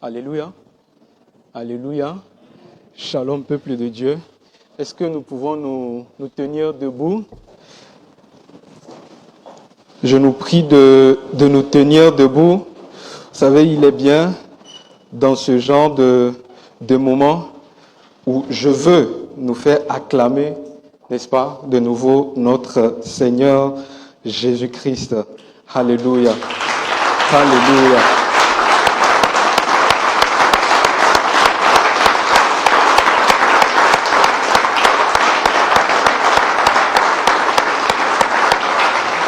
Alléluia. Alléluia. Shalom, peuple de Dieu. Est-ce que nous pouvons nous tenir debout? Je nous prie de nous tenir debout. Vous savez, il est bien dans ce genre de moment où je veux nous faire acclamer, n'est-ce pas, de nouveau notre Seigneur Jésus-Christ. Alléluia. Alléluia.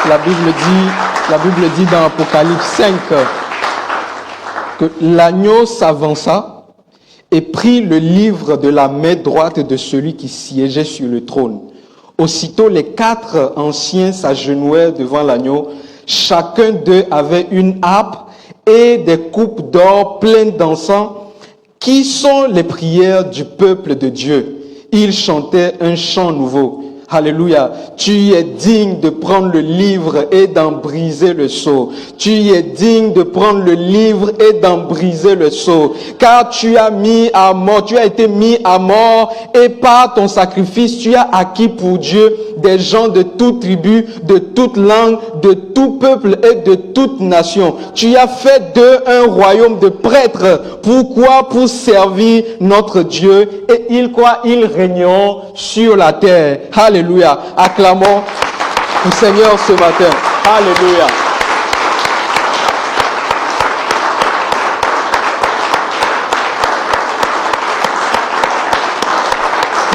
La Bible dit dans Apocalypse 5 que l'agneau s'avança et prit le livre de la main droite de celui qui siégeait sur le trône. Aussitôt les 4 anciens s'agenouillèrent devant l'agneau. Chacun d'eux avait une harpe et des coupes d'or pleines d'encens, qui sont les prières du peuple de Dieu. Ils chantaient un chant nouveau. Alléluia. Tu es digne de prendre le livre et d'en briser le sceau. Tu es digne de prendre le livre et d'en briser le sceau. Car tu as été mis à mort et par ton sacrifice, tu as acquis pour Dieu des gens de toute tribu, de toute langue, de tout peuple et de toute nation. Tu as fait d'eux un royaume de prêtres. Pourquoi? Pour servir notre Dieu. Et ils régneront sur la terre. Alléluia. Acclamons le Seigneur ce matin. Alléluia.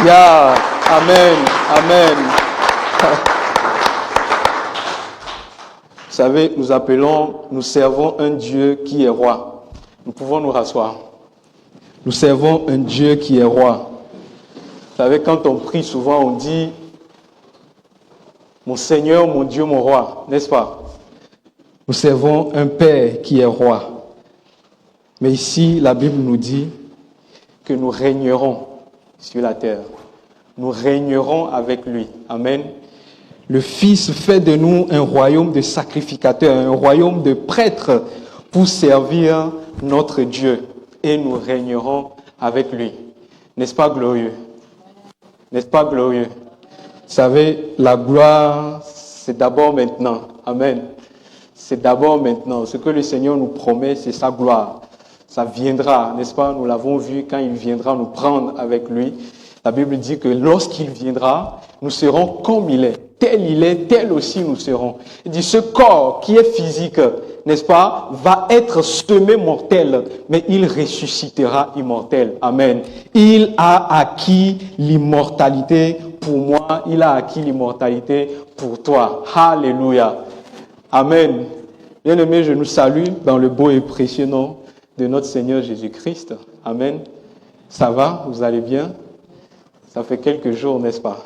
Yeah. Amen. Amen. Vous savez, nous servons un Dieu qui est roi. Nous pouvons nous rasseoir. Nous servons un Dieu qui est roi. Vous savez, quand on prie souvent, on dit « Mon Seigneur, mon Dieu, mon roi », n'est-ce pas? Nous servons un Père qui est roi. Mais ici, la Bible nous dit que nous régnerons sur la terre. Nous régnerons avec lui. Amen. Le Fils fait de nous un royaume de sacrificateurs, un royaume de prêtres pour servir notre Dieu. Et nous régnerons avec lui. N'est-ce pas glorieux? N'est-ce pas glorieux? Vous savez, la gloire, c'est d'abord maintenant. Amen. C'est d'abord maintenant. Ce que le Seigneur nous promet, c'est sa gloire. Ça viendra, n'est-ce pas? Nous l'avons vu quand il viendra nous prendre avec lui. La Bible dit que lorsqu'il viendra, nous serons comme il est. Tel il est, tel aussi nous serons. Il dit, ce corps qui est physique, n'est-ce pas, va être semé mortel, mais il ressuscitera immortel. Amen. Il a acquis l'immortalité pour moi, il a acquis l'immortalité pour toi. Alléluia. Amen. Bien-aimés, je nous salue dans le beau et précieux nom de notre Seigneur Jésus-Christ. Amen. Ça va? Vous allez bien? Ça fait quelques jours, n'est-ce pas?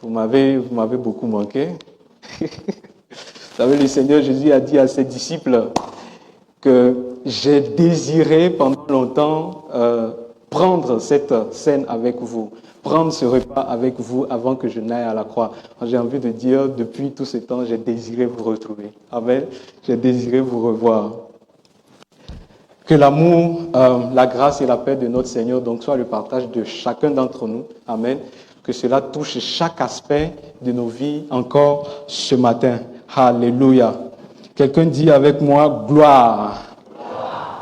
Vous m'avez beaucoup manqué. Vous savez, le Seigneur Jésus a dit à ses disciples que j'ai désiré pendant longtemps prendre cette scène avec vous, prendre ce repas avec vous avant que je n'aille à la croix. J'ai envie de dire, depuis tout ce temps, j'ai désiré vous retrouver. Amen. J'ai désiré vous revoir. Que l'amour, la grâce et la paix de notre Seigneur donc soit le partage de chacun d'entre nous. Amen. Que cela touche chaque aspect de nos vies encore ce matin. Alléluia. Quelqu'un dit avec moi, gloire.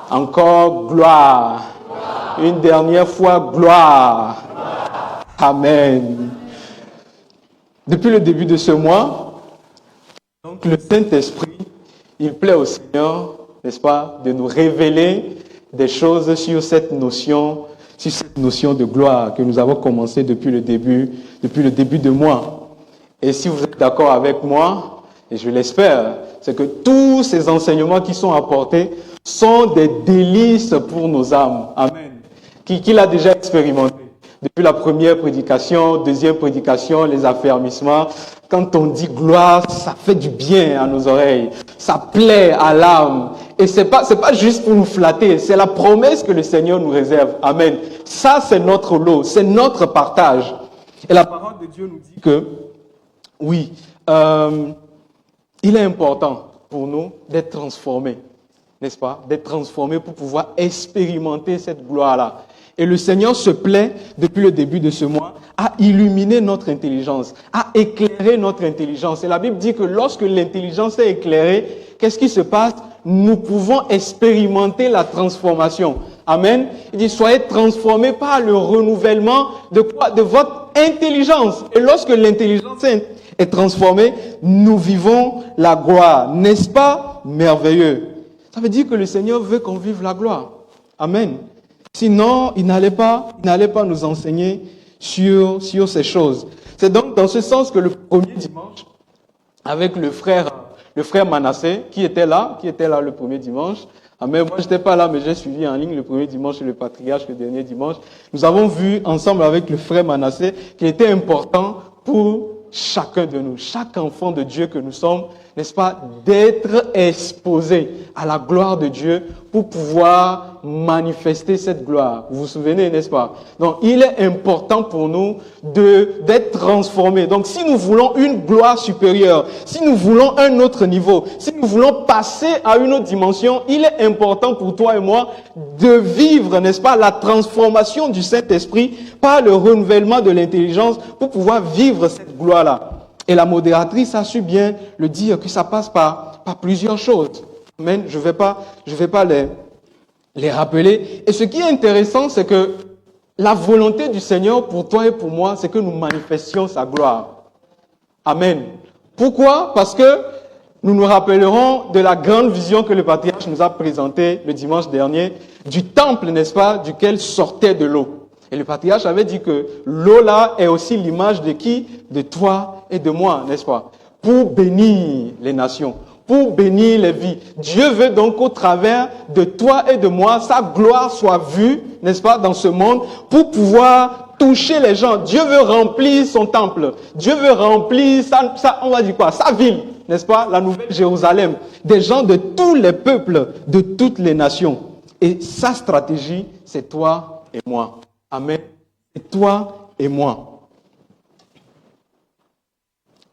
Encore gloire. Une dernière fois, gloire. Amen. Depuis le début de ce mois, donc le Saint-Esprit, il plaît au Seigneur, n'est-ce pas, de nous révéler des choses sur cette notion de gloire que nous avons commencé depuis le début de mois. Et si vous êtes d'accord avec moi, et je l'espère, c'est que tous ces enseignements qui sont apportés sont des délices pour nos âmes. Amen. Qui l'a déjà expérimenté? Depuis la première prédication, deuxième prédication, les affermissements. Quand on dit gloire, ça fait du bien à nos oreilles. Ça plaît à l'âme. Et c'est pas juste pour nous flatter. C'est la promesse que le Seigneur nous réserve. Amen. Ça, c'est notre lot. C'est notre partage. Et la parole de Dieu nous dit que, oui, il est important pour nous d'être transformés. n'est-ce pas, d'être transformés pour pouvoir expérimenter cette gloire-là. Et le Seigneur se plaît, depuis le début de ce mois, à illuminer notre intelligence, à éclairer notre intelligence. Et la Bible dit que lorsque l'intelligence est éclairée, qu'est-ce qui se passe? Nous pouvons expérimenter la transformation. Amen. Il dit, soyez transformés par le renouvellement de quoi? De votre intelligence. Et lorsque l'intelligence est transformée, nous vivons la gloire. N'est-ce pas merveilleux? Ça veut dire que le Seigneur veut qu'on vive la gloire. Amen. Sinon, il n'allait pas nous enseigner sur ces choses. C'est donc dans ce sens que le premier dimanche, avec le frère Manassé, qui était là le premier dimanche. Amen. Moi, j'étais pas là, mais j'ai suivi en ligne le premier dimanche et le patriarche le dernier dimanche. Nous avons vu ensemble avec le frère Manassé qu'il était important pour chacun de nous, chaque enfant de Dieu que nous sommes, n'est-ce pas, d'être exposé à la gloire de Dieu pour pouvoir manifester cette gloire. Vous vous souvenez, n'est-ce pas? Donc, il est important pour nous d'être transformés. Donc, si nous voulons une gloire supérieure, si nous voulons un autre niveau, si nous voulons passer à une autre dimension, il est important pour toi et moi de vivre, n'est-ce pas, la transformation du Saint-Esprit par le renouvellement de l'intelligence pour pouvoir vivre cette gloire-là. Et la modératrice a su bien le dire que ça passe par plusieurs choses. Amen. Je vais pas les rappeler. Et ce qui est intéressant, c'est que la volonté du Seigneur pour toi et pour moi, c'est que nous manifestions sa gloire. Amen. Pourquoi? Parce que nous nous rappellerons de la grande vision que le patriarche nous a présentée le dimanche dernier, du temple, n'est-ce pas, duquel sortait de l'eau. Et le patriarche avait dit que l'eau là est aussi l'image de qui? De toi et de moi, n'est-ce pas? Pour bénir les nations, pour bénir les vies. Dieu veut donc qu'au travers de toi et de moi, sa gloire soit vue, n'est-ce pas, dans ce monde, pour pouvoir toucher les gens. Dieu veut remplir son temple. Dieu veut remplir on va dire quoi? Sa ville, n'est-ce pas? La nouvelle Jérusalem. Des gens de tous les peuples, de toutes les nations. Et sa stratégie, c'est toi et moi. Amen. Et toi et moi.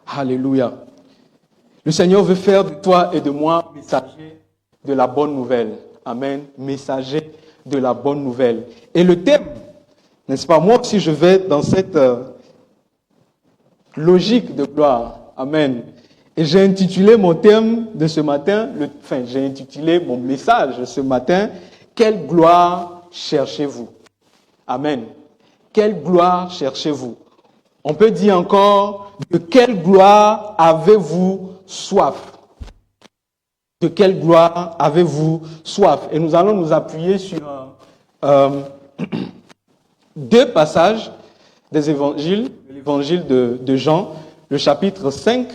Alléluia. Le Seigneur veut faire de toi et de moi messagers de la bonne nouvelle. Amen. Messagers de la bonne nouvelle. Et le thème, n'est-ce pas, moi aussi je vais dans cette logique de gloire. Amen. Et j'ai intitulé mon thème de ce matin, j'ai intitulé mon message ce matin, quelle gloire cherchez-vous? Amen. Quelle gloire cherchez-vous? On peut dire encore, de quelle gloire avez-vous soif? De quelle gloire avez-vous soif? Et nous allons nous appuyer sur deux passages des évangiles, l'évangile de Jean, le chapitre 5,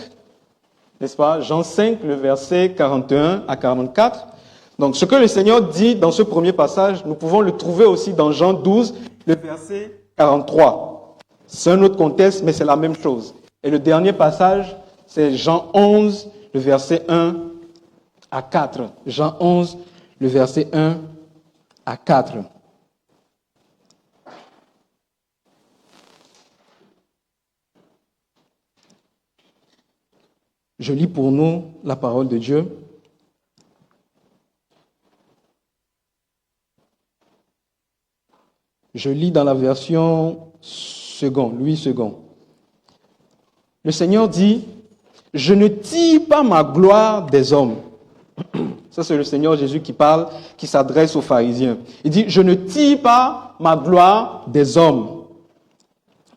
n'est-ce pas? Jean 5, le verset 41 à 44. Donc, ce que le Seigneur dit dans ce premier passage, nous pouvons le trouver aussi dans Jean 12, le verset 43. C'est un autre contexte, mais c'est la même chose. Et le dernier passage, c'est Jean 11, le verset 1 à 4. Jean 11, le verset 1 à 4. Je lis pour nous la parole de Dieu. Je lis dans la version Louis II. Le Seigneur dit, « Je ne tire pas ma gloire des hommes. » Ça, c'est le Seigneur Jésus qui parle, qui s'adresse aux pharisiens. Il dit, « Je ne tire pas ma gloire des hommes.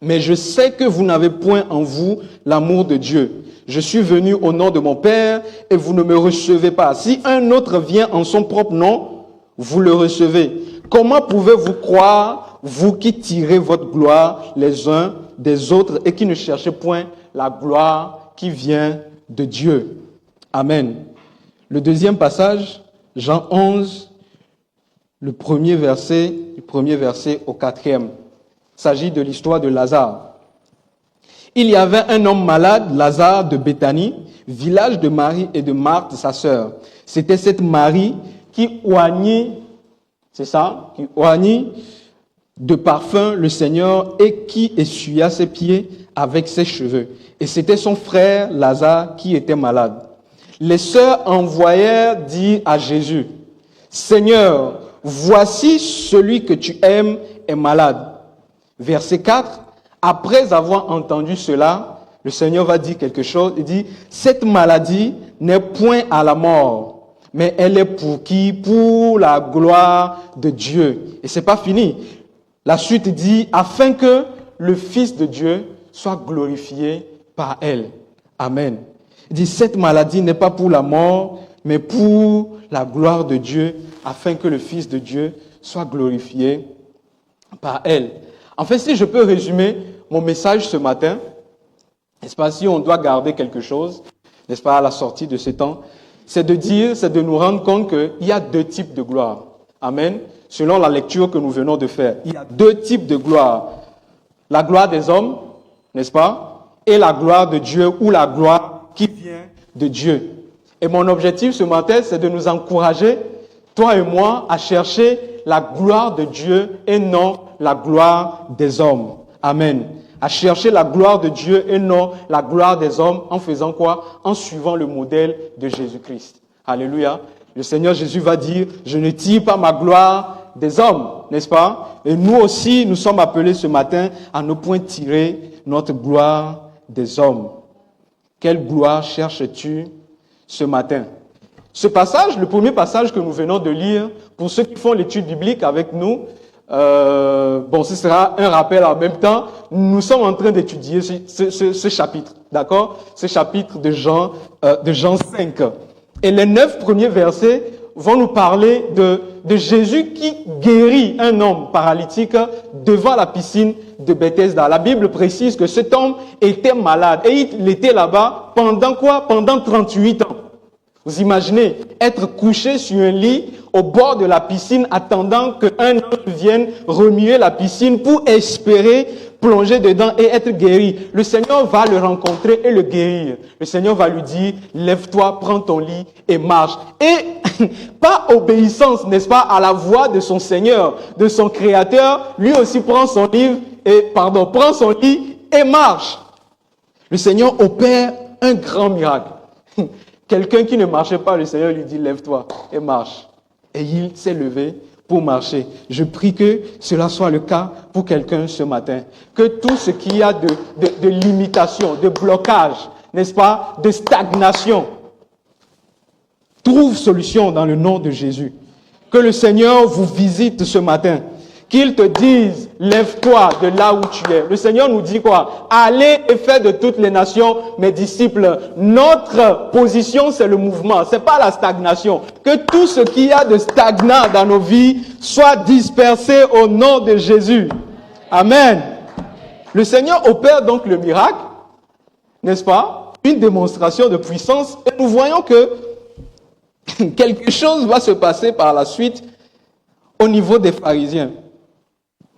Mais je sais que vous n'avez point en vous l'amour de Dieu. Je suis venu au nom de mon Père et vous ne me recevez pas. Si un autre vient en son propre nom, vous le recevez. Comment pouvez-vous croire, vous qui tirez votre gloire les uns des autres et qui ne cherchez point la gloire qui vient de Dieu? » Amen. Le deuxième passage, Jean 11, le premier verset au 4e. Il s'agit de l'histoire de Lazare. Il y avait un homme malade, Lazare de Béthanie, village de Marie et de Marthe, sa sœur. C'était cette Marie qui oignit, de parfum le Seigneur et qui essuya ses pieds avec ses cheveux. Et c'était son frère Lazare qui était malade. Les sœurs envoyèrent dire à Jésus, Seigneur, voici celui que tu aimes est malade. Verset 4, après avoir entendu cela, le Seigneur va dire quelque chose. Il dit, cette maladie n'est point à la mort, mais elle est pour qui? Pour la gloire de Dieu. Et c'est pas fini. La suite dit, afin que le Fils de Dieu soit glorifié par elle. Amen. Il dit, cette maladie n'est pas pour la mort, mais pour la gloire de Dieu, afin que le Fils de Dieu soit glorifié par elle. En fait, si je peux résumer mon message ce matin, n'est-ce pas, si on doit garder quelque chose, n'est-ce pas, à la sortie de ce temps, c'est de nous rendre compte qu'il y a deux types de gloire. Amen. Selon la lecture que nous venons de faire, il y a deux types de gloire. La gloire des hommes, n'est-ce pas, et la gloire de Dieu ou la gloire qui vient de Dieu. Et mon objectif ce matin, c'est de nous encourager, toi et moi, à chercher la gloire de Dieu et non la gloire des hommes. Amen. À chercher la gloire de Dieu et non la gloire des hommes en faisant quoi? En suivant le modèle de Jésus-Christ. Alléluia. Le Seigneur Jésus va dire, je ne tire pas ma gloire des hommes, n'est-ce pas? Et nous aussi, nous sommes appelés ce matin à ne point tirer notre gloire des hommes. Quelle gloire cherches-tu ce matin? Ce passage, le premier passage que nous venons de lire, pour ceux qui font l'étude biblique avec nous, ce sera un rappel en même temps. Nous sommes en train d'étudier ce chapitre, d'accord? Ce chapitre de Jean 5. Et les 9 premiers versets vont nous parler de Jésus qui guérit un homme paralytique devant la piscine de Bethesda. La Bible précise que cet homme était malade et il était là-bas pendant quoi? Pendant 38 ans. Vous imaginez être couché sur un lit au bord de la piscine attendant qu'un ange vienne remuer la piscine pour espérer plonger dedans et être guéri. Le Seigneur va le rencontrer et le guérir. Le Seigneur va lui dire, lève-toi, prends ton lit et marche. Et par obéissance, n'est-ce pas, à la voix de son Seigneur, de son Créateur, lui aussi prend son lit et marche. Le Seigneur opère un grand miracle. Quelqu'un qui ne marchait pas, le Seigneur lui dit, lève-toi et marche. Et il s'est levé pour marcher. Je prie que cela soit le cas pour quelqu'un ce matin. Que tout ce qu'il y a de limitation, de blocage, n'est-ce pas, de stagnation, trouve solution dans le nom de Jésus. Que le Seigneur vous visite ce matin. Qu'il te dise, lève-toi de là où tu es. Le Seigneur nous dit quoi? Allez et faites de toutes les nations mes disciples. Notre position, c'est le mouvement, c'est pas la stagnation. Que tout ce qu'il y a de stagnant dans nos vies soit dispersé au nom de Jésus. Amen. Le Seigneur opère donc le miracle, n'est-ce pas? Une démonstration de puissance. Et nous voyons que quelque chose va se passer par la suite au niveau des pharisiens.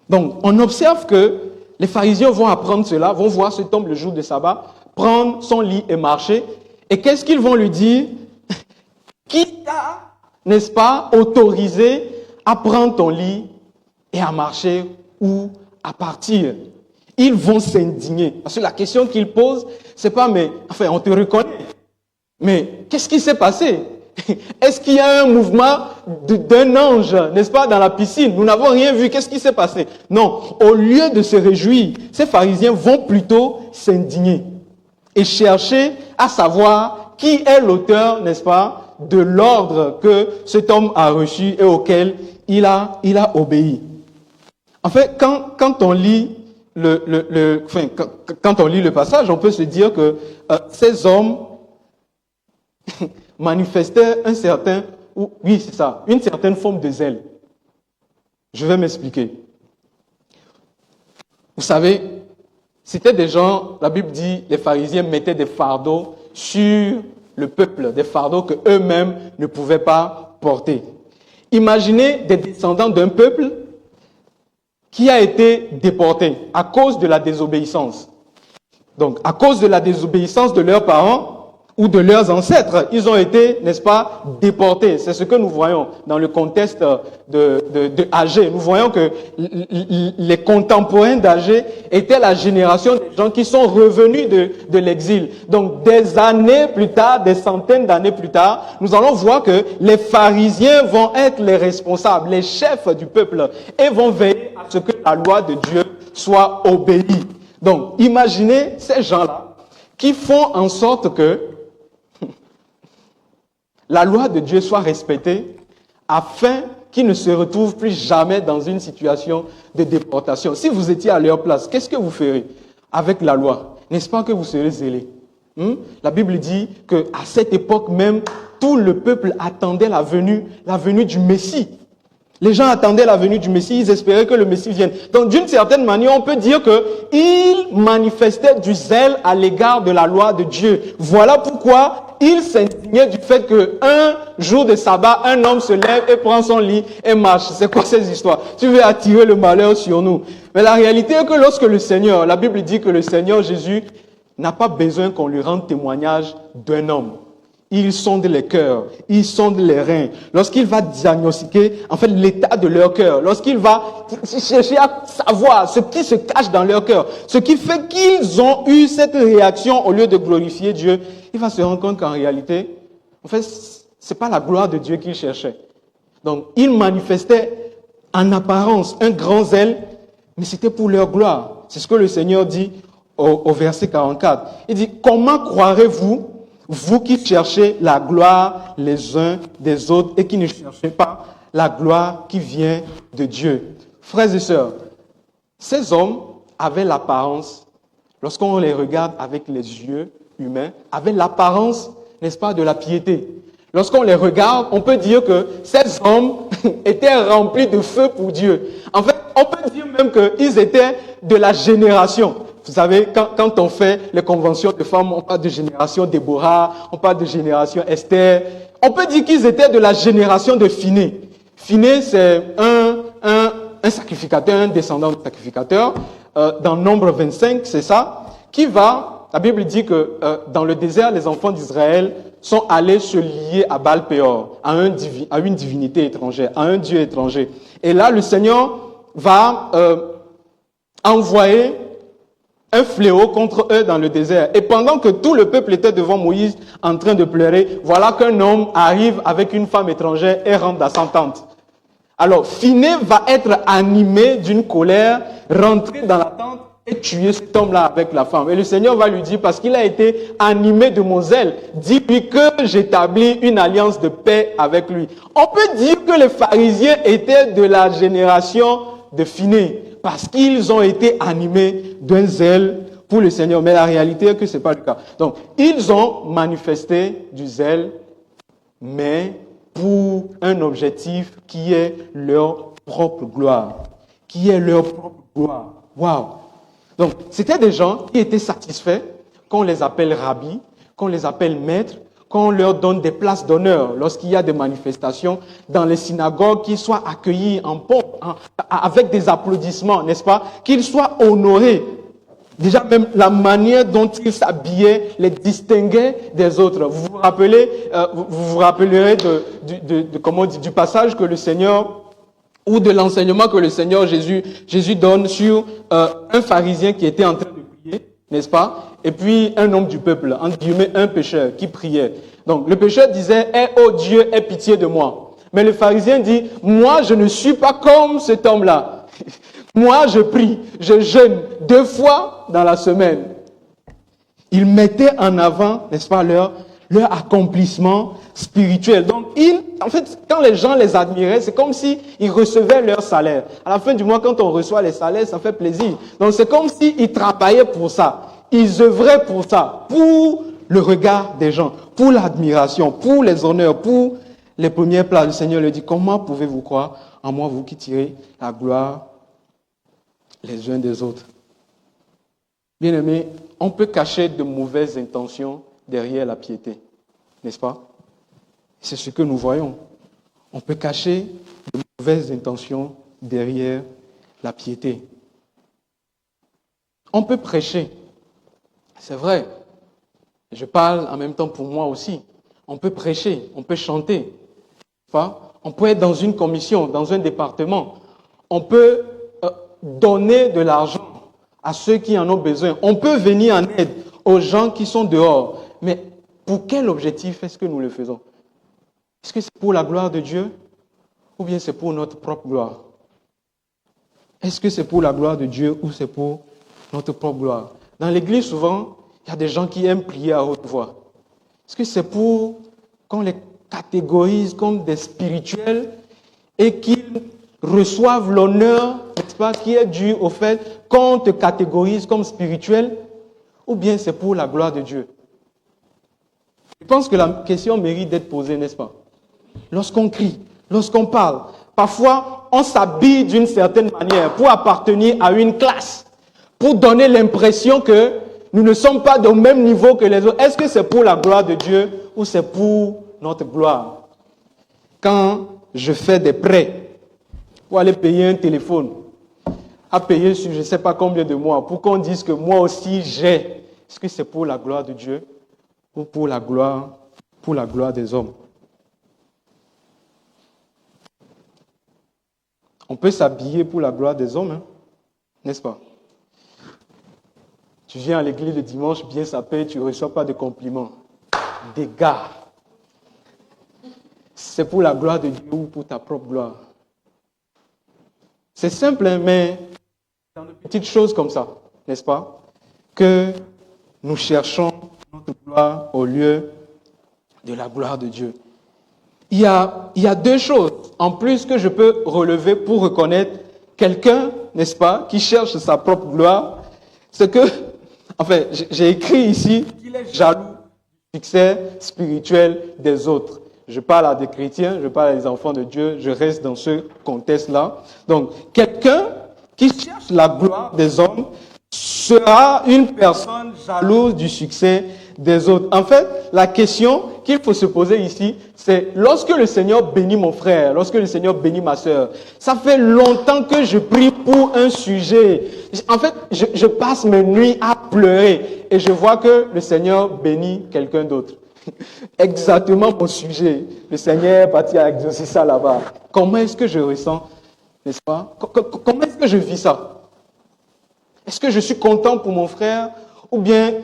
Donc, on observe que les pharisiens vont apprendre cela, vont voir cet homme le jour de sabbat, prendre son lit et marcher. Et qu'est-ce qu'ils vont lui dire? Qui t'a, n'est-ce pas, autorisé à prendre ton lit et à marcher ou à partir? Ils vont s'indigner. Parce que la question qu'ils posent, c'est pas, on te reconnaît. Mais qu'est-ce qui s'est passé? Est-ce qu'il y a un mouvement d'un ange, n'est-ce pas, dans la piscine? Nous n'avons rien vu. Qu'est-ce qui s'est passé? Non. Au lieu de se réjouir, ces pharisiens vont plutôt s'indigner et chercher à savoir qui est l'auteur, n'est-ce pas, de l'ordre que cet homme a reçu et auquel il a obéi. En fait, quand on lit quand on lit le passage, on peut se dire que ces hommes manifestait une certaine forme de zèle. Je vais m'expliquer. Vous savez, c'était des gens, la Bible dit, les pharisiens mettaient des fardeaux sur le peuple, des fardeaux que eux-mêmes ne pouvaient pas porter. Imaginez des descendants d'un peuple qui a été déporté à cause de la désobéissance. Donc, à cause de la désobéissance de leurs parents, ou de leurs ancêtres. Ils ont été, n'est-ce pas, déportés. C'est ce que nous voyons dans le contexte de Agé. Nous voyons que les contemporains d'Agé étaient la génération des gens qui sont revenus de l'exil. Donc, des années plus tard, des centaines d'années plus tard, nous allons voir que les pharisiens vont être les responsables, les chefs du peuple, et vont veiller à ce que la loi de Dieu soit obéie. Donc, imaginez ces gens-là qui font en sorte que la loi de Dieu soit respectée afin qu'ils ne se retrouvent plus jamais dans une situation de déportation. Si vous étiez à leur place, qu'est-ce que vous ferez avec la loi? N'est-ce pas que vous serez zélés? La Bible dit qu'à cette époque même, tout le peuple attendait la venue du Messie. Les gens attendaient la venue du Messie, ils espéraient que le Messie vienne. Donc, d'une certaine manière, on peut dire qu'ils manifestaient du zèle à l'égard de la loi de Dieu. Voilà pourquoi ils s'indignaient du fait qu'un jour de sabbat, un homme se lève et prend son lit et marche. C'est quoi ces histoires? Tu veux attirer le malheur sur nous. Mais la réalité est que lorsque le Seigneur, la Bible dit que le Seigneur Jésus n'a pas besoin qu'on lui rende témoignage d'un homme. Il sonde les cœurs, il sonde les reins. Lorsqu'il va diagnostiquer, en fait, l'état de leur cœur, lorsqu'il va chercher à savoir ce qui se cache dans leur cœur, ce qui fait qu'ils ont eu cette réaction au lieu de glorifier Dieu, il va se rendre compte qu'en réalité, en fait, c'est pas la gloire de Dieu qu'il cherchait. Donc, ils manifestaient en apparence un grand zèle, mais c'était pour leur gloire. C'est ce que le Seigneur dit au verset 44. Il dit, comment croirez-vous, vous qui cherchez la gloire les uns des autres et qui ne cherchez pas la gloire qui vient de Dieu? Frères et sœurs, ces hommes avaient l'apparence, lorsqu'on les regarde avec les yeux humains, avaient l'apparence, n'est-ce pas, de la piété. Lorsqu'on les regarde, on peut dire que ces hommes étaient remplis de feu pour Dieu. En fait, on peut dire même qu'ils étaient de la génération. Vous savez, quand on fait les conventions de femmes, on parle de génération Déborah, on parle de génération Esther. On peut dire qu'ils étaient de la génération de Phiné. Phiné, c'est un sacrificateur, un descendant de sacrificateur, dans Nombre 25, c'est ça, qui va, la Bible dit que dans le désert, les enfants d'Israël sont allés se lier à Baal-Péor, à une divinité étrangère, à un dieu étranger. Et là, le Seigneur va envoyer un fléau contre eux dans le désert. Et pendant que tout le peuple était devant Moïse en train de pleurer, voilà qu'un homme arrive avec une femme étrangère et rentre dans sa tente. Alors, Phiné va être animé d'une colère, rentrer dans la tente et tuer cet homme-là avec la femme. Et le Seigneur va lui dire, parce qu'il a été animé de mon zèle, dis-lui que j'établis une alliance de paix avec lui. On peut dire que les pharisiens étaient de la génération de Phiné, parce qu'ils ont été animés d'un zèle pour le Seigneur. Mais la réalité est que ce n'est pas le cas. Donc, ils ont manifesté du zèle, mais pour un objectif qui est leur propre gloire. Qui est leur propre gloire. Waouh! Donc, c'était des gens qui étaient satisfaits qu'on les appelle rabbis, qu'on les appelle maîtres, qu'on leur donne des places d'honneur lorsqu'il y a des manifestations dans les synagogues, qu'ils soient accueillis en pompe, avec des applaudissements, n'est-ce pas? Qu'ils soient honorés. Déjà, même la manière dont ils s'habillaient les distinguait des autres. Vous vous rappellerez du passage que le Seigneur, ou de l'enseignement que le Seigneur Jésus donne sur un pharisien qui était en train de prier, n'est-ce pas? Et puis un homme du peuple, entre guillemets un pécheur qui priait. Donc le pécheur disait, oh Dieu, aie pitié de moi. Mais le pharisien dit, moi je ne suis pas comme cet homme-là. Moi je prie, je jeûne 2 fois dans la semaine. Ils mettaient en avant, n'est-ce pas, leur accomplissement spirituel. Donc, en fait, quand les gens les admiraient, c'est comme si ils recevaient leur salaire. À la fin du mois, quand on reçoit les salaires, ça fait plaisir. Donc, c'est comme s'ils travaillaient pour ça. Ils œuvraient pour ça, pour le regard des gens, pour l'admiration, pour les honneurs, pour les premières places. Le Seigneur leur dit, comment pouvez-vous croire en moi, vous qui tirez la gloire les uns des autres? Bien-aimés, on peut cacher de mauvaises intentions derrière la piété, n'est-ce pas? C'est ce que nous voyons. On peut cacher de mauvaises intentions derrière la piété. On peut prêcher, c'est vrai. Je parle en même temps pour moi aussi. On peut prêcher, on peut chanter. On peut être dans une commission, dans un département. On peut donner de l'argent à ceux qui en ont besoin. On peut venir en aide aux gens qui sont dehors. Mais pour quel objectif est-ce que nous le faisons? Est-ce que c'est pour la gloire de Dieu ou bien c'est pour notre propre gloire? Est-ce que c'est pour la gloire de Dieu ou c'est pour notre propre gloire? Dans l'église, souvent, il y a des gens qui aiment prier à haute voix. Est-ce que c'est pour qu'on les catégorise comme des spirituels et qu'ils reçoivent l'honneur, n'est-ce pas, qui est dû au fait qu'on te catégorise comme spirituel, ou bien c'est pour la gloire de Dieu? Je pense que la question mérite d'être posée, n'est-ce pas? Lorsqu'on crie, lorsqu'on parle, parfois on s'habille d'une certaine manière pour appartenir à une classe, pour donner l'impression que nous ne sommes pas au même niveau que les autres. Est-ce que c'est pour la gloire de Dieu ou c'est pour notre gloire? Quand je fais des prêts pour aller payer un téléphone, à payer sur je ne sais pas combien de mois, pour qu'on dise que moi aussi j'ai, est-ce que c'est pour la gloire de Dieu ou pour la gloire des hommes? On peut s'habiller pour la gloire des hommes, hein, n'est-ce pas? Tu viens à l'église le dimanche, bien sapé, tu ne reçois pas de compliments. Des gars. C'est pour la gloire de Dieu ou pour ta propre gloire? C'est simple, hein, mais dans de petites choses comme ça, n'est-ce pas, que nous cherchons notre gloire au lieu de la gloire de Dieu. Il y a deux choses en plus que je peux relever pour reconnaître quelqu'un, n'est-ce pas, qui cherche sa propre gloire. C'est que, enfin, j'ai écrit ici qu'il est jaloux du succès spirituel des autres. Je parle à des chrétiens, je parle à des enfants de Dieu, je reste dans ce contexte-là. Donc, quelqu'un qui cherche la gloire des hommes sera une personne jalouse du succès des autres. En fait, la question qu'il faut se poser ici, c'est lorsque le Seigneur bénit mon frère, lorsque le Seigneur bénit ma sœur, ça fait longtemps que je prie pour un sujet. En fait, je passe mes nuits à pleurer et je vois que le Seigneur bénit quelqu'un d'autre. Exactement mon sujet. Le Seigneur est parti à exaucer ça là-bas. Comment est-ce que je ressens, n'est-ce pas? Comment est-ce que je vis ça? Est-ce que je suis content pour mon frère ou bien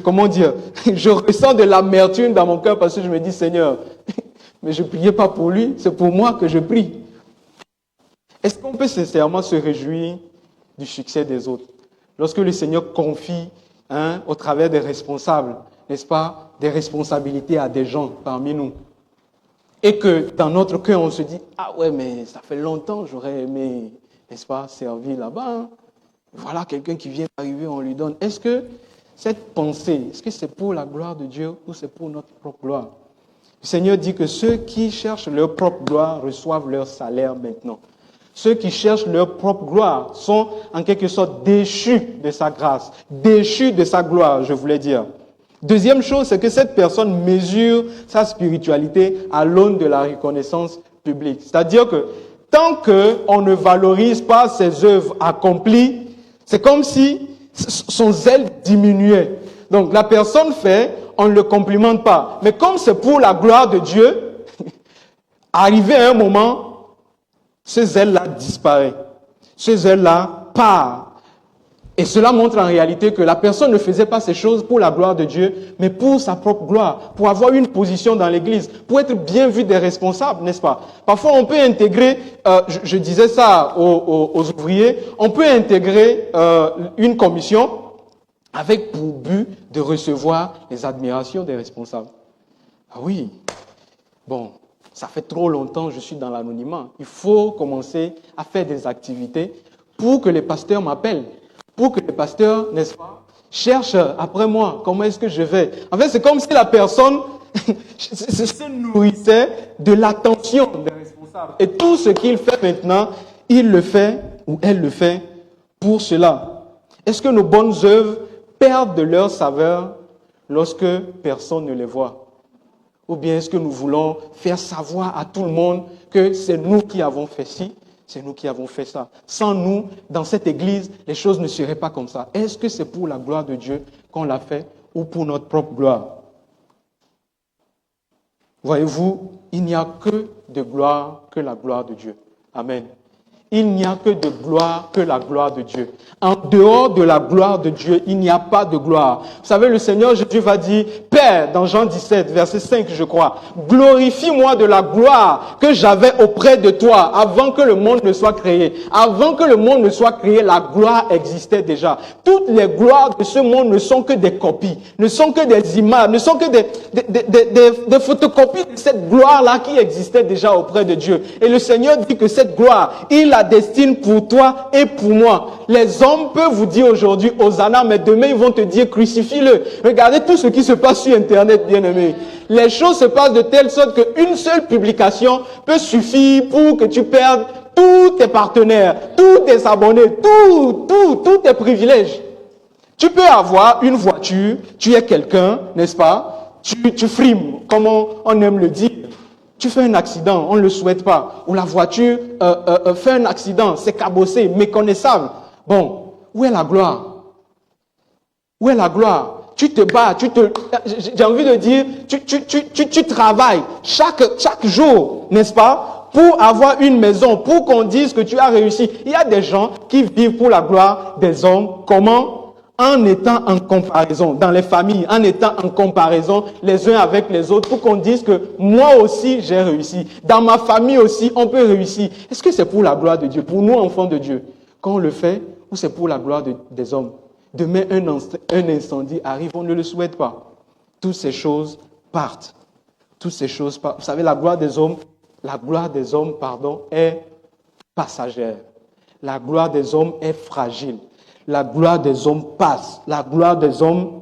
comment dire, je ressens de l'amertume dans mon cœur parce que je me dis, Seigneur, mais je ne priais pas pour lui, c'est pour moi que je prie. Est-ce qu'on peut sincèrement se réjouir du succès des autres? Lorsque le Seigneur confie, au travers des responsables, n'est-ce pas, des responsabilités à des gens parmi nous. Et que dans notre cœur, on se dit, ah ouais, mais ça fait longtemps, j'aurais aimé, n'est-ce pas, servir là-bas. Voilà quelqu'un qui vient d'arriver, on lui donne. Est-ce que cette pensée, est-ce que c'est pour la gloire de Dieu ou c'est pour notre propre gloire? Le Seigneur dit que ceux qui cherchent leur propre gloire reçoivent leur salaire maintenant. Ceux qui cherchent leur propre gloire sont en quelque sorte déchus de sa grâce, déchus de sa gloire, je voulais dire. Deuxième chose, c'est que cette personne mesure sa spiritualité à l'aune de la reconnaissance publique. C'est-à-dire que tant qu'on ne valorise pas ses œuvres accomplies, c'est comme si son zèle diminuait. Donc la personne fait, on ne le complimente pas. Mais comme c'est pour la gloire de Dieu, arrivé à un moment, ce zèle-là disparaît. Ce zèle-là part. Et cela montre en réalité que la personne ne faisait pas ces choses pour la gloire de Dieu, mais pour sa propre gloire, pour avoir une position dans l'église, pour être bien vu des responsables, n'est-ce pas? Parfois, on peut intégrer, je disais ça aux ouvriers, on peut intégrer une commission avec pour but de recevoir les admirations des responsables. Ah oui, bon, ça fait trop longtemps que je suis dans l'anonymat. Il faut commencer à faire des activités pour que les pasteurs m'appellent. Pour que le pasteur, n'est-ce pas, cherche après moi, comment est-ce que je vais. En fait, c'est comme si la personne se nourrissait de l'attention des responsables. Et tout ce qu'il fait maintenant, il le fait ou elle le fait pour cela. Est-ce que nos bonnes œuvres perdent de leur saveur lorsque personne ne les voit? Ou bien est-ce que nous voulons faire savoir à tout le monde que c'est nous qui avons fait ci? C'est nous qui avons fait ça. Sans nous, dans cette église, les choses ne seraient pas comme ça. Est-ce que c'est pour la gloire de Dieu qu'on l'a fait ou pour notre propre gloire. Voyez-vous, il n'y a que de gloire que la gloire de Dieu. Amen. Il n'y a que de gloire que la gloire de Dieu. En dehors de la gloire de Dieu, il n'y a pas de gloire. Vous savez, le Seigneur Jésus va dire, Père, dans Jean 17, verset 5, je crois, glorifie-moi de la gloire que j'avais auprès de toi avant que le monde ne soit créé. Avant que le monde ne soit créé, la gloire existait déjà. Toutes les gloires de ce monde ne sont que des copies, ne sont que des images, ne sont que des photocopies de cette gloire-là qui existait déjà auprès de Dieu. Et le Seigneur dit que cette gloire, il la destine pour toi et pour moi. Les hommes peuvent vous dire aujourd'hui Hosanna, mais demain ils vont te dire crucifie-le. Regardez tout ce qui se passe sur Internet, bien-aimés. Les choses se passent de telle sorte qu'une seule publication peut suffire pour que tu perdes tous tes partenaires, tous tes abonnés, tous tes privilèges. Tu peux avoir une voiture, tu es quelqu'un, n'est-ce pas? Tu frimes, comme on aime le dire. Tu fais un accident, on ne le souhaite pas. Ou la voiture fait un accident, c'est cabossé, méconnaissable. Bon, où est la gloire? Où est la gloire? Tu te bats, j'ai envie de dire, tu travailles chaque jour, n'est-ce pas? Pour avoir une maison, pour qu'on dise que tu as réussi. Il y a des gens qui vivent pour la gloire des hommes. Comment? En étant en comparaison, dans les familles, en étant en comparaison les uns avec les autres, pour qu'on dise que moi aussi j'ai réussi. Dans ma famille aussi, on peut réussir. Est-ce que c'est pour la gloire de Dieu, pour nous enfants de Dieu, quand on le fait, ou c'est pour la gloire des hommes? Demain, un incendie arrive, on ne le souhaite pas. Toutes ces choses partent. Toutes ces choses partent. Vous savez, la gloire des hommes, est passagère. La gloire des hommes est fragile. La gloire des hommes passe. La gloire des hommes...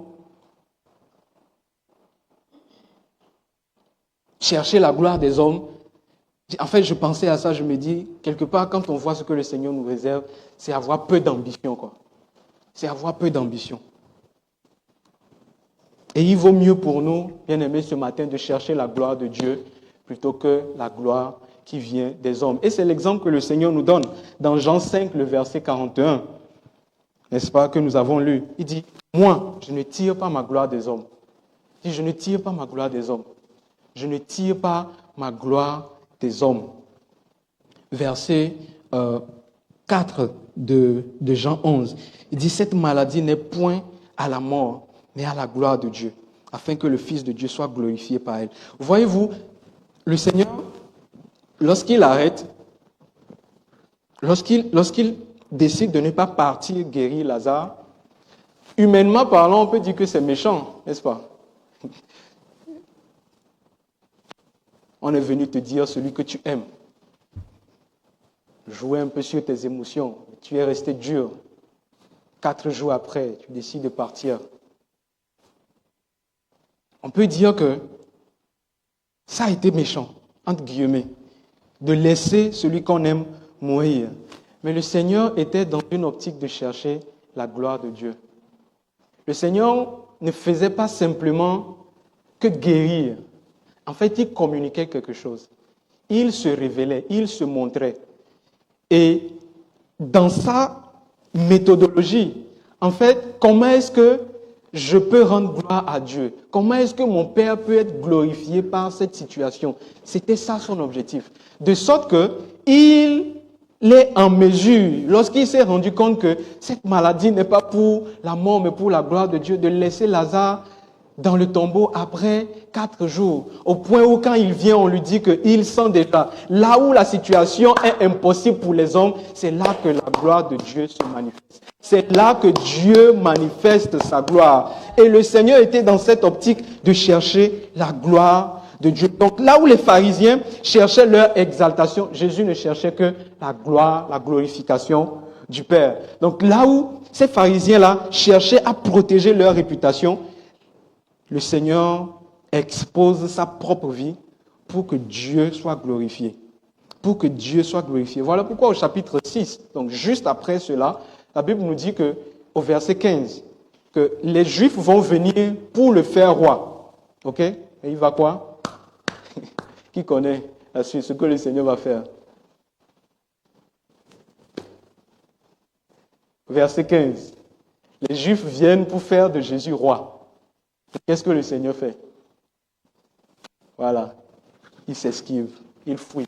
Chercher la gloire des hommes. En fait, je pensais à ça, je me dis, quelque part, quand on voit ce que le Seigneur nous réserve, c'est avoir peu d'ambition, quoi. C'est avoir peu d'ambition. Et il vaut mieux pour nous, bien-aimés, ce matin, de chercher la gloire de Dieu plutôt que la gloire qui vient des hommes. Et c'est l'exemple que le Seigneur nous donne dans Jean 5, le verset 41. N'est-ce pas, que nous avons lu. Il dit, moi, je ne tire pas ma gloire des hommes. Il dit, je ne tire pas ma gloire des hommes. Je ne tire pas ma gloire des hommes. Verset 4 de Jean 11. Il dit, cette maladie n'est point à la mort, mais à la gloire de Dieu, afin que le Fils de Dieu soit glorifié par elle. Voyez-vous, le Seigneur, lorsqu'il arrête, lorsqu'il décide de ne pas partir guérir Lazare, humainement parlant, on peut dire que c'est méchant, n'est-ce pas? On est venu te dire celui que tu aimes. Jouer un peu sur tes émotions. Tu es resté dur. 4 jours après, tu décides de partir. On peut dire que ça a été méchant, entre guillemets, de laisser celui qu'on aime mourir. Mais le Seigneur était dans une optique de chercher la gloire de Dieu. Le Seigneur ne faisait pas simplement que guérir. En fait, il communiquait quelque chose. Il se révélait, il se montrait. Et dans sa méthodologie, en fait, comment est-ce que je peux rendre gloire à Dieu? Comment est-ce que mon Père peut être glorifié par cette situation? C'était ça son objectif. De sorte qu'il est en mesure, lorsqu'il s'est rendu compte que cette maladie n'est pas pour la mort, mais pour la gloire de Dieu, de laisser Lazare dans le tombeau après 4 jours, au point où quand il vient, on lui dit qu'il sent déjà. Là où la situation est impossible pour les hommes, c'est là que la gloire de Dieu se manifeste. C'est là que Dieu manifeste sa gloire. Et le Seigneur était dans cette optique de chercher la gloire de Dieu. Donc là où les pharisiens cherchaient leur exaltation, Jésus ne cherchait que la gloire, la glorification du Père. Donc là où ces pharisiens-là cherchaient à protéger leur réputation, le Seigneur expose sa propre vie pour que Dieu soit glorifié. Pour que Dieu soit glorifié. Voilà pourquoi au chapitre 6, donc juste après cela, la Bible nous dit que, au verset 15, que les Juifs vont venir pour le faire roi. Ok? Et il va quoi? Qui connaît la suite, ce que le Seigneur va faire? Verset 15. Les Juifs viennent pour faire de Jésus roi. Qu'est-ce que le Seigneur fait? Voilà, il s'esquive, il fuit.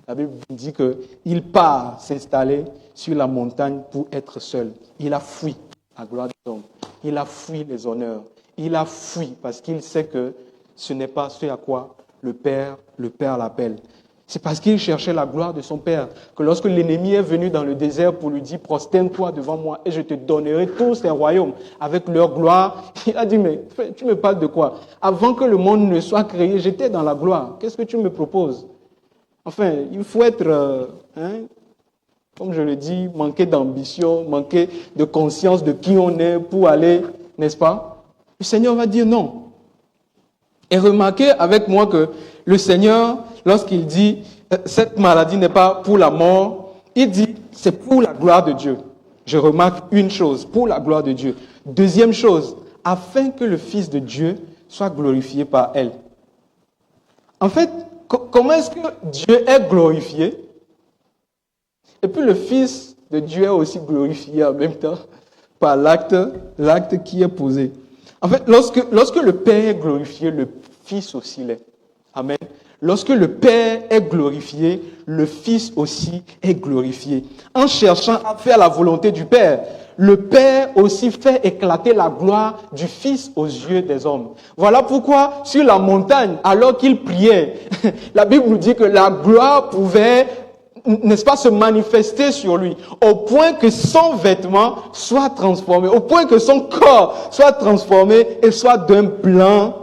La Bible dit qu'il part s'installer sur la montagne pour être seul. Il a fui la gloire des hommes. Il a fui les honneurs. Il a fui parce qu'il sait que ce n'est pas ce à quoi le Père l'appelle. C'est parce qu'il cherchait la gloire de son Père que lorsque l'ennemi est venu dans le désert pour lui dire « Prosterne-toi devant moi et je te donnerai tous ces royaumes avec leur gloire », il a dit « Mais tu me parles de quoi? Avant que le monde ne soit créé, j'étais dans la gloire. Qu'est-ce que tu me proposes ?» Enfin, il faut être, comme je le dis, manquer d'ambition, manquer de conscience de qui on est pour aller, n'est-ce pas? Le Seigneur va dire non. Et remarquez avec moi que le Seigneur, lorsqu'il dit cette maladie n'est pas pour la mort, il dit c'est pour la gloire de Dieu. Je remarque une chose, pour la gloire de Dieu. Deuxième chose, afin que le Fils de Dieu soit glorifié par elle. En fait, comment est-ce que Dieu est glorifié? Et puis le Fils de Dieu est aussi glorifié en même temps par l'acte qui est posé. En fait, lorsque le Père est glorifié, le Fils aussi l'est. Amen. Lorsque le Père est glorifié, le Fils aussi est glorifié. En cherchant à faire la volonté du Père, le Père aussi fait éclater la gloire du Fils aux yeux des hommes. Voilà pourquoi, sur la montagne, alors qu'il priait, la Bible nous dit que la gloire pouvait, n'est-ce pas, se manifester sur lui, au point que son vêtement soit transformé, au point que son corps soit transformé et soit d'un blanc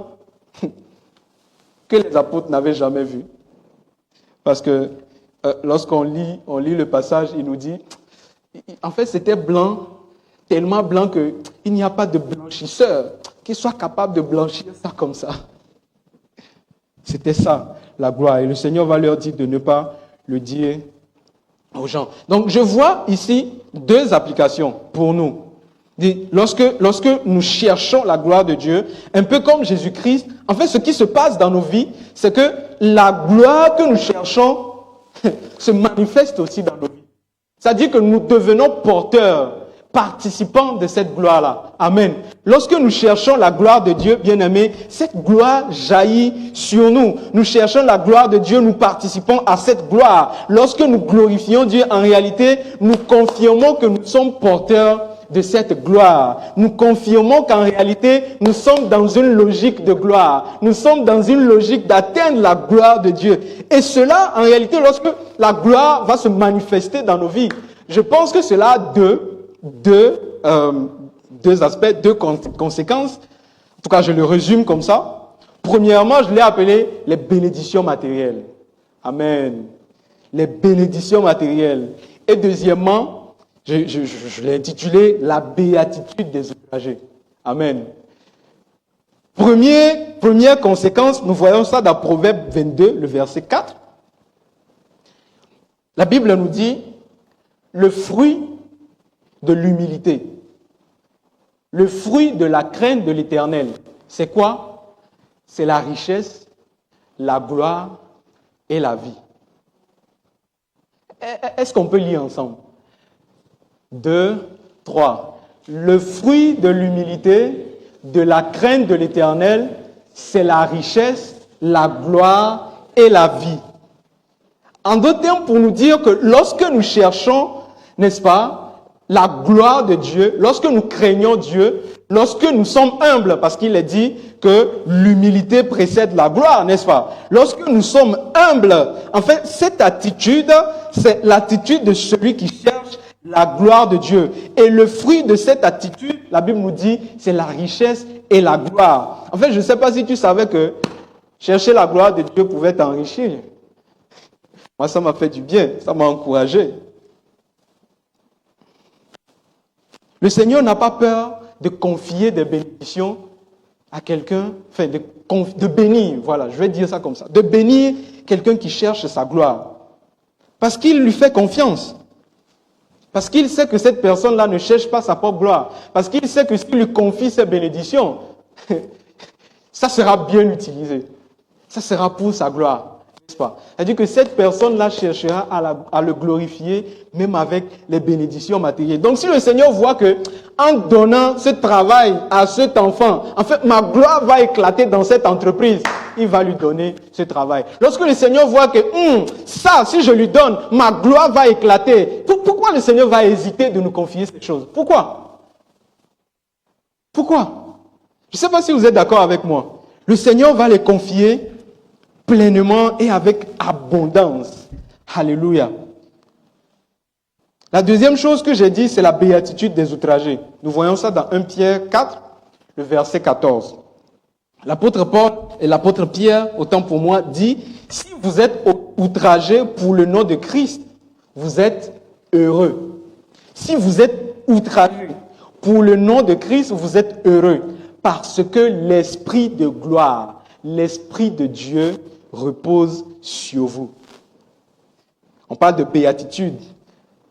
que les apôtres n'avaient jamais vu. Parce que lorsqu'on lit le passage, il nous dit, en fait c'était blanc, tellement blanc qu'il n'y a pas de blanchisseur qui soit capable de blanchir ça comme ça. C'était ça, la gloire. Et le Seigneur va leur dire de ne pas le dire aux gens. Donc je vois ici deux applications pour nous. Lorsque nous cherchons la gloire de Dieu, un peu comme Jésus-Christ, en fait ce qui se passe dans nos vies, c'est que la gloire que nous cherchons se manifeste aussi dans nos vies. C'est-à-dire que nous devenons porteurs, participants de cette gloire-là. Amen. Lorsque nous cherchons la gloire de Dieu, bien-aimés, cette gloire jaillit sur nous. Nous cherchons la gloire de Dieu, nous participons à cette gloire. Lorsque nous glorifions Dieu, en réalité, nous confirmons que nous sommes porteurs de cette gloire. Nous confirmons qu'en réalité, nous sommes dans une logique de gloire. Nous sommes dans une logique d'atteindre la gloire de Dieu. Et cela, en réalité, lorsque la gloire va se manifester dans nos vies, je pense que cela a deux aspects, deux conséquences. En tout cas, je le résume comme ça. Premièrement, je l'ai appelé les bénédictions matérielles. Amen. Les bénédictions matérielles. Et deuxièmement, je l'ai intitulé « La béatitude des outragés ». Amen. Première conséquence, nous voyons ça dans Proverbe 22, le verset 4. La Bible nous dit « Le fruit de l'humilité, le fruit de la crainte de l'Éternel ». C'est quoi? C'est la richesse, la gloire et la vie. Est-ce qu'on peut lire ensemble? 2, 3. Le fruit de l'humilité, de la crainte de l'Éternel, c'est la richesse, la gloire et la vie. En d'autres termes, pour nous dire que lorsque nous cherchons, n'est-ce pas, la gloire de Dieu, lorsque nous craignons Dieu, lorsque nous sommes humbles, parce qu'il est dit que l'humilité précède la gloire, n'est-ce pas? Lorsque nous sommes humbles, en fait, cette attitude, c'est l'attitude de celui qui cherche la gloire de Dieu. Et le fruit de cette attitude, la Bible nous dit, c'est la richesse et la gloire. En fait, je ne sais pas si tu savais que chercher la gloire de Dieu pouvait t'enrichir. Moi, ça m'a fait du bien, ça m'a encouragé. Le Seigneur n'a pas peur de confier des bénédictions à quelqu'un, enfin de bénir, voilà, je vais dire ça comme ça, de bénir quelqu'un qui cherche sa gloire. Parce qu'il lui fait confiance. Parce qu'il sait que cette personne-là ne cherche pas sa propre gloire. Parce qu'il sait que s'il lui confie ses bénédictions, ça sera bien utilisé. Ça sera pour sa gloire. n'est-ce pas? C'est-à-dire que cette personne-là cherchera à le glorifier, même avec les bénédictions matérielles. Donc si le Seigneur voit que, en donnant ce travail à cet enfant, en fait, ma gloire va éclater dans cette entreprise, il va lui donner ce travail. Lorsque le Seigneur voit que, ça, si je lui donne, ma gloire va éclater. Pourquoi le Seigneur va hésiter de nous confier ces choses? Pourquoi? Pourquoi? Je ne sais pas si vous êtes d'accord avec moi. Le Seigneur va les confier pleinement et avec abondance. Alléluia. La deuxième chose que j'ai dit, c'est la béatitude des outragés. Nous voyons ça dans 1 Pierre 4, le verset 14. L'apôtre Paul et l'apôtre Pierre, autant pour moi, dit, si vous êtes outragés pour le nom de Christ, vous êtes heureux. Si vous êtes outragés pour le nom de Christ, vous êtes heureux. Parce que l'Esprit de gloire, l'Esprit de Dieu repose sur vous. On parle de béatitude.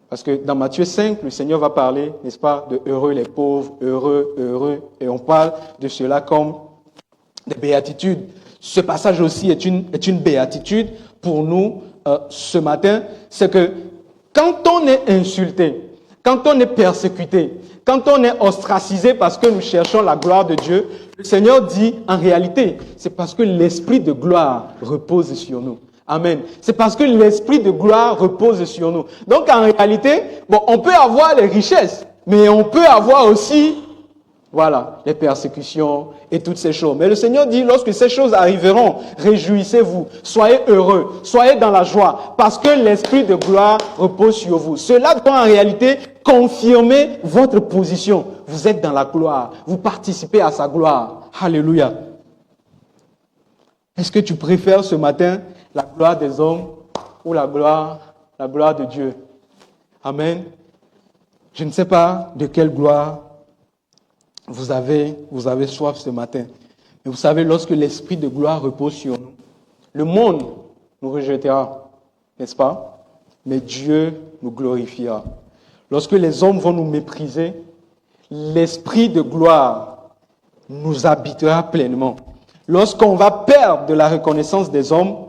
Parce que dans Matthieu 5, le Seigneur va parler, n'est-ce pas, de heureux les pauvres, heureux. Et on parle de cela comme des béatitudes. Ce passage aussi est une béatitude pour nous ce matin. C'est que quand on est insulté, quand on est persécuté, quand on est ostracisé parce que nous cherchons la gloire de Dieu, le Seigneur dit, en réalité, c'est parce que l'Esprit de gloire repose sur nous. Amen. C'est parce que l'Esprit de gloire repose sur nous. Donc en réalité, on peut avoir les richesses, mais on peut avoir aussi, les persécutions et toutes ces choses. Mais le Seigneur dit, lorsque ces choses arriveront, réjouissez-vous, soyez heureux, soyez dans la joie, parce que l'Esprit de gloire repose sur vous. Cela doit en réalité confirmer votre position. Vous êtes dans la gloire, vous participez à sa gloire. Alléluia. Est-ce que tu préfères ce matin la gloire des hommes ou la gloire de Dieu? Amen. Je ne sais pas de quelle gloire vous avez soif ce matin. Mais vous savez, lorsque l'Esprit de gloire repose sur nous, le monde nous rejettera, n'est-ce pas? Mais Dieu nous glorifiera. Lorsque les hommes vont nous mépriser, l'Esprit de gloire nous habitera pleinement. Lorsqu'on va perdre de la reconnaissance des hommes,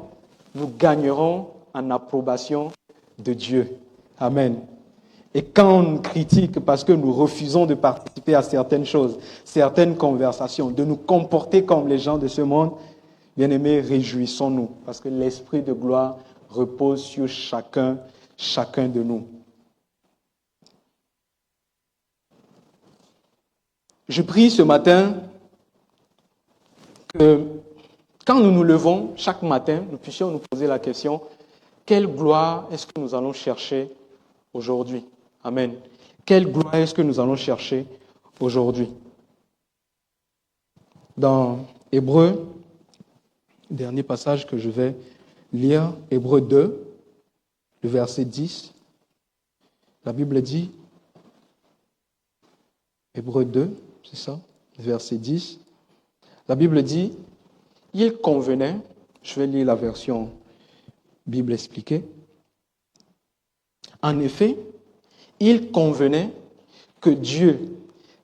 nous gagnerons en approbation de Dieu. Amen. Et quand on nous critique parce que nous refusons de participer à certaines choses, certaines conversations, de nous comporter comme les gens de ce monde, bien-aimés, réjouissons-nous parce que l'Esprit de gloire repose sur chacun de nous. Je prie ce matin que quand nous nous levons chaque matin, nous puissions nous poser la question, quelle gloire est-ce que nous allons chercher aujourd'hui? Amen. Quelle gloire est-ce que nous allons chercher aujourd'hui? Dans Hébreux, dernier passage que je vais lire, Hébreux 2, le verset 10, la Bible dit, Hébreux 2, c'est ça, verset 10, la Bible dit, il convenait, je vais lire la version Bible expliquée, en effet, il convenait que Dieu,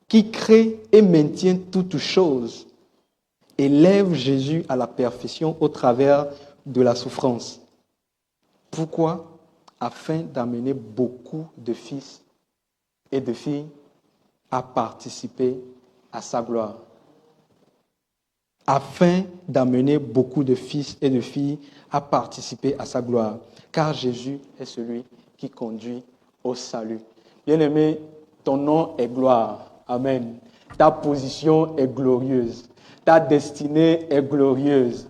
qui crée et maintient toutes choses, élève Jésus à la perfection au travers de la souffrance. Pourquoi? Afin d'amener beaucoup de fils et de filles à participer à sa gloire. Afin d'amener beaucoup de fils et de filles à participer à sa gloire. Car Jésus est celui qui conduit au salut. Bien-aimé, ton nom est gloire. Amen. Ta position est glorieuse. Ta destinée est glorieuse.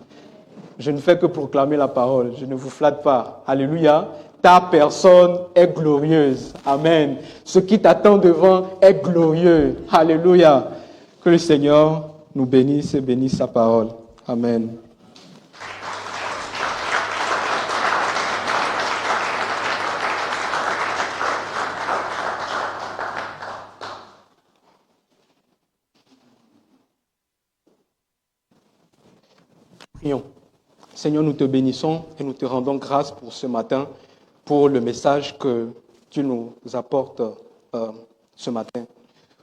Je ne fais que proclamer la parole. Je ne vous flatte pas. Alléluia. Ta personne est glorieuse. Amen. Ce qui t'attend devant est glorieux. Alléluia. Que le Seigneur nous bénisse et bénisse sa parole. Amen. Prions. Seigneur, nous te bénissons et nous te rendons grâce pour ce matin, pour le message que tu nous apportes ce matin,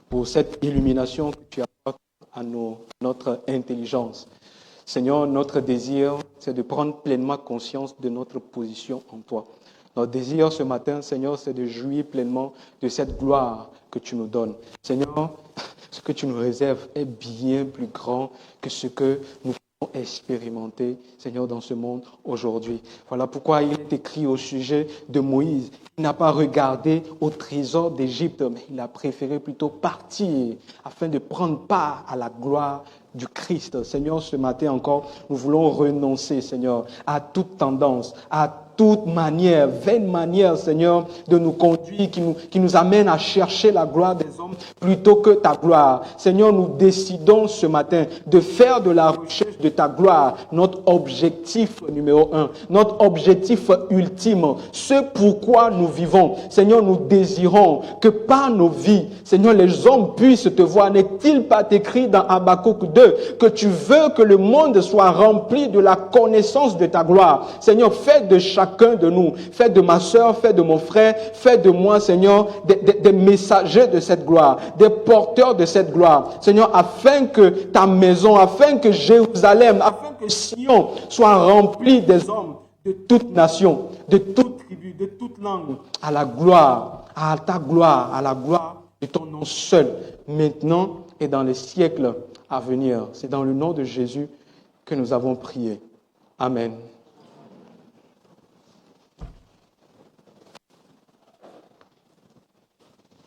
pour cette illumination que tu apportes à notre intelligence. Seigneur, notre désir, c'est de prendre pleinement conscience de notre position en toi. Notre désir ce matin, Seigneur, c'est de jouir pleinement de cette gloire que tu nous donnes. Seigneur, ce que tu nous réserves est bien plus grand que ce que nous pouvons expérimenter, Seigneur, dans ce monde aujourd'hui. Voilà pourquoi il est écrit au sujet de Moïse. Il n'a pas regardé au trésor d'Égypte, mais il a préféré plutôt partir afin de prendre part à la gloire du Christ. Seigneur, ce matin encore, nous voulons renoncer, Seigneur, à toute tendance, à toute manière, vaine manière, Seigneur, de nous conduire, qui nous amène à chercher la gloire des hommes plutôt que ta gloire. Seigneur, nous décidons ce matin de faire de la recherche de ta gloire notre objectif numéro 1, notre objectif ultime, ce pourquoi nous vivons. Seigneur, nous désirons que par nos vies, Seigneur, les hommes puissent te voir. N'est-il pas écrit dans Habakkuk 2 que tu veux que le monde soit rempli de la connaissance de ta gloire? Seigneur, fais de chacun de nous, fais de ma sœur, fais de mon frère, fais de moi, Seigneur, des messagers de cette gloire, des porteurs de cette gloire. Seigneur, afin que ta maison, afin que Jérusalem, afin que Sion soit rempli des hommes de toute nation, de toute tribu, de toute langue, à la gloire, à ta gloire, à la gloire de ton nom seul, maintenant et dans les siècles à venir. C'est dans le nom de Jésus que nous avons prié. Amen.